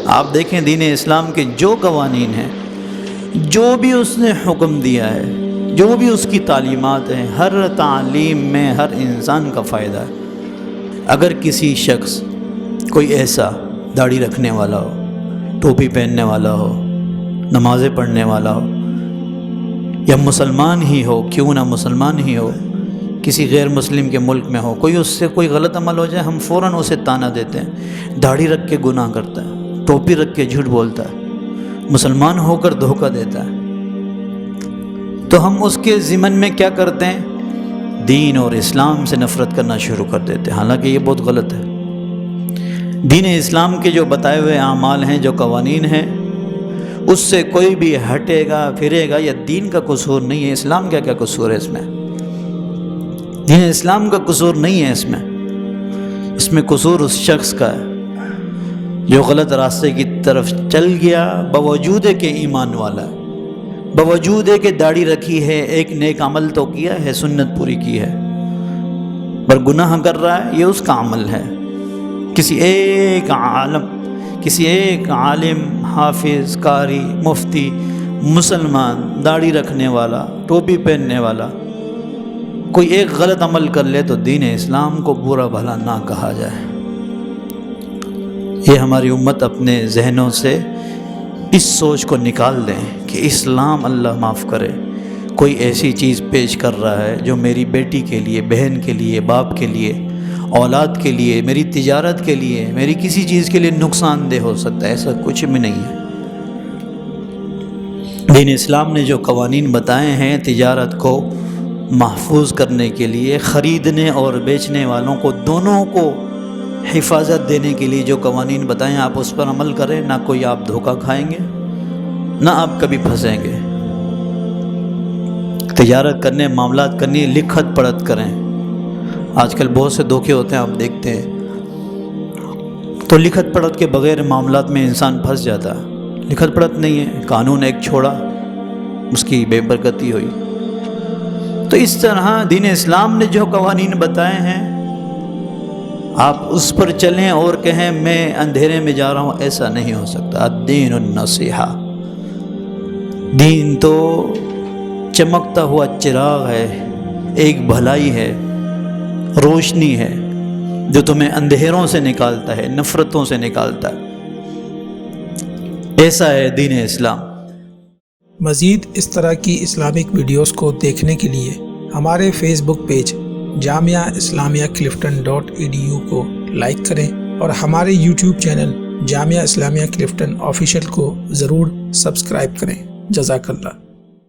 آپ دیکھیں دین اسلام کے جو قوانین ہیں، جو بھی اس نے حکم دیا ہے، جو بھی اس کی تعلیمات ہیں، ہر تعلیم میں ہر انسان کا فائدہ ہے۔ اگر کسی شخص کوئی ایسا داڑھی رکھنے والا ہو، ٹوپی پہننے والا ہو، نمازیں پڑھنے والا ہو، یا مسلمان ہی ہو، کیوں نہ مسلمان ہی ہو، کسی غیر مسلم کے ملک میں ہو، کوئی اس سے کوئی غلط عمل ہو جائے، ہم فوراً اسے طعنہ دیتے ہیں، داڑھی رکھ کے گناہ کرتا ہے، ٹوپی رکھ کے جھوٹ بولتا ہے، مسلمان ہو کر دھوکہ دیتا ہے، تو ہم اس کے ضمن میں کیا کرتے ہیں؟ دین اور اسلام سے نفرت کرنا شروع کر دیتے ہیں، حالانکہ یہ بہت غلط ہے۔ دین اسلام کے جو بتائے ہوئے اعمال ہیں، جو قوانین ہیں، اس سے کوئی بھی ہٹے گا پھرے گا، یا دین کا قصور نہیں ہے۔ اسلام کا کیا قصور ہے اس میں؟ دین اسلام کا قصور نہیں ہے اس میں قصور اس شخص کا ہے جو غلط راستے کی طرف چل گیا، باوجود ہے کہ ایمان والا ہے، باوجود ہے کہ داڑھی رکھی ہے، ایک نیک عمل تو کیا ہے، سنت پوری کی ہے، پر گناہ کر رہا ہے، یہ اس کا عمل ہے۔ کسی ایک عالم، حافظ، قاری، مفتی، مسلمان، داڑھی رکھنے والا، ٹوپی پہننے والا کوئی ایک غلط عمل کر لے تو دین اسلام کو برا بھلا نہ کہا جائے۔ یہ ہماری امت اپنے ذہنوں سے اس سوچ کو نکال دیں کہ اسلام اللہ معاف کرے کوئی ایسی چیز پیش کر رہا ہے جو میری بیٹی کے لیے، بہن کے لیے، باپ کے لیے، اولاد کے لیے، میری تجارت کے لیے، میری کسی چیز کے لیے نقصان دہ ہو سکتا ہے۔ ایسا کچھ بھی نہیں ہے۔ دین اسلام نے جو قوانین بتائے ہیں تجارت کو محفوظ کرنے کے لیے، خریدنے اور بیچنے والوں کو دونوں کو حفاظت دینے کے لیے جو قوانین بتائیں، آپ اس پر عمل کریں، نہ کوئی آپ دھوکہ کھائیں گے، نہ آپ کبھی پھنسیں گے۔ تجارت کرنے، معاملات کرنی، لکھت پڑھت کریں۔ آج کل بہت سے دھوکے ہوتے ہیں، آپ دیکھتے ہیں، تو لکھت پڑھت کے بغیر معاملات میں انسان پھنس جاتا ہے۔ لکھت پڑھت نہیں ہے، قانون ایک چھوڑا، اس کی بے برکتی ہوئی۔ تو اس طرح دین اسلام نے جو قوانین بتائے ہیں، آپ اس پر چلیں اور کہیں میں اندھیرے میں جا رہا ہوں، ایسا نہیں ہو سکتا۔ الدین النصیحہ، دین تو چمکتا ہوا چراغ ہے، ایک بھلائی ہے، روشنی ہے، جو تمہیں اندھیروں سے نکالتا ہے، نفرتوں سے نکالتا ہے۔ ایسا ہے دین اسلام۔ مزید اس طرح کی اسلامک ویڈیوز کو دیکھنے کے لیے ہمارے فیس بک پیج جامعہ اسلامیہ clifton.edu کو لائک کریں اور ہمارے YouTube channel Jamia Islamia Clifton official کو ضرور سبسکرائب کریں۔ جزاک اللہ۔